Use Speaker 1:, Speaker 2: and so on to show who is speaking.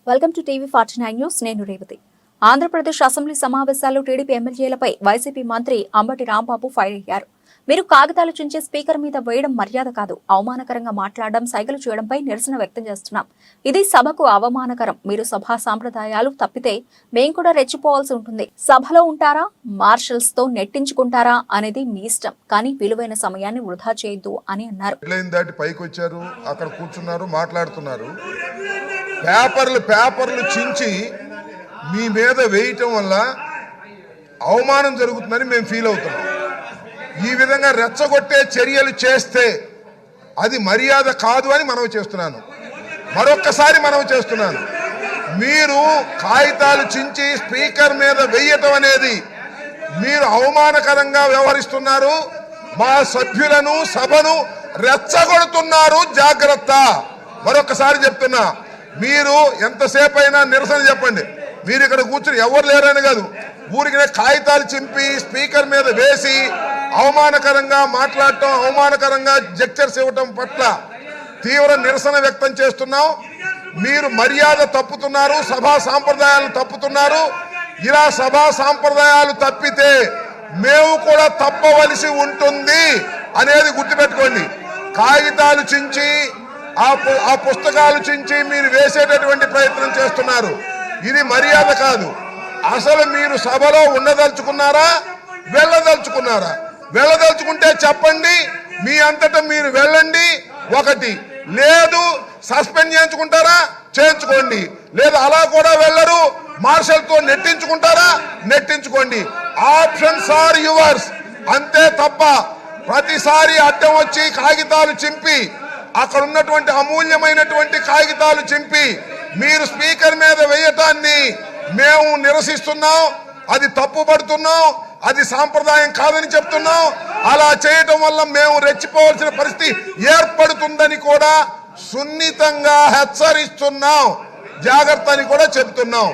Speaker 1: Welcome to TV 49 news. నేను Revathi. Andhra Pradesh assembly సమావేశాల్లో TDP ఎమ్మెల్యేలపై YCP మంత్రి అంబటి రాంబాబు ఫైర్ అయ్యారు. మీరు కాగితాలు చించి స్పీకర్ మీద వేయడం మర్యాద కాదు, అవమానకరంగా మాట్లాడడం, సైగలు చేయడంపై నిరసన వ్యక్తం చేస్తున్నాం. ఇది సభకు అవమానకరం. మీరు సభా సాంప్రదాయాలు తప్పితే మేం కూడా రెచ్చిపోవాల్సి ఉంటుంది. సభలో ఉంటారా, మార్షల్స్ తో నెట్టించుకుంటారా అనేది మీ ఇష్టం, కానీ విలువైన సమయాన్ని వృధా చేయొద్దు అని అన్నారు.
Speaker 2: పేపర్లు చించి మీ మీద వేయటం వల్ల అవమానం జరుగుతుందని మేము ఫీల్ అవుతున్నాం. ఈ విధంగా రెచ్చగొట్టే చర్యలు చేస్తే అది మర్యాద కాదు అని మనవి చేస్తున్నాను. మరొక్కసారి మనవి చేస్తున్నాను, మీరు కాగితాలు చించి స్పీకర్ మీద వేయటం అనేది మీరు అవమానకరంగా వ్యవహరిస్తున్నారు. మా సభ్యులను, సభను రెచ్చగొడుతున్నారు. జాగ్రత్త. మరొకసారి చెప్తున్నా, మీరు ఎంతసేపు అయినా నిరసన చెప్పండి. మీరు ఇక్కడ కూర్చుని ఎవరు లేరని కాదు, ఊరికి కాగితాలు చింపి స్పీకర్ మీద వేసి అవమానకరంగా మాట్లాడటం, అవమానకరంగా జెక్చర్స్ ఇవ్వటం పట్ల తీవ్ర నిరసన వ్యక్తం చేస్తున్నాం. మీరు మర్యాద తప్పుతున్నారు, సభా సాంప్రదాయాలు తప్పుతున్నారు. ఇలా సభా సాంప్రదాయాలు తప్పితే మేము కూడా తప్పవలసి ఉంటుంది అనేది గుర్తుపెట్టుకోండి. కాగితాలు చించి ఆ పుస్తకాలు చించి మీరు వేసేటటువంటి ప్రయత్నం చేస్తున్నారు. ఇది మర్యాద కాదు. అసలు మీరు సభలో ఉండదలుచుకున్నారా, వెళ్ళదలుచుకున్నారా? వెళ్ళదలుచుకుంటే చెప్పండి, మీ అంతటా మీరు వెళ్ళండి. ఒకటి లేదు, సస్పెండ్ చేయించుకుంటారా చేయించుకోండి, లేదు అలా కూడా వెళ్ళరు, మార్షల్ తో నెట్టించుకుంటారా నెట్టించుకోండి. Options are yours. అంతే తప్ప ప్రతిసారి అడ్డం వచ్చి కాగితాలు చింపి, అక్కడ ఉన్నటువంటి అమూల్యమైనటువంటి కాగితాలు చింపి మీరు స్పీకర్ మీద వేయటాన్ని మేము నిరసిస్తున్నాం. అది తప్పుపడుతున్నాం, అది సాంప్రదాయం కాదని చెప్తున్నాం. అలా చేయటం వల్ల మేము రెచ్చిపోవాల్సిన పరిస్థితి ఏర్పడుతుందని కూడా సున్నితంగా హెచ్చరిస్తున్నాం. జాగ్రత్త అని కూడా చెప్తున్నాం.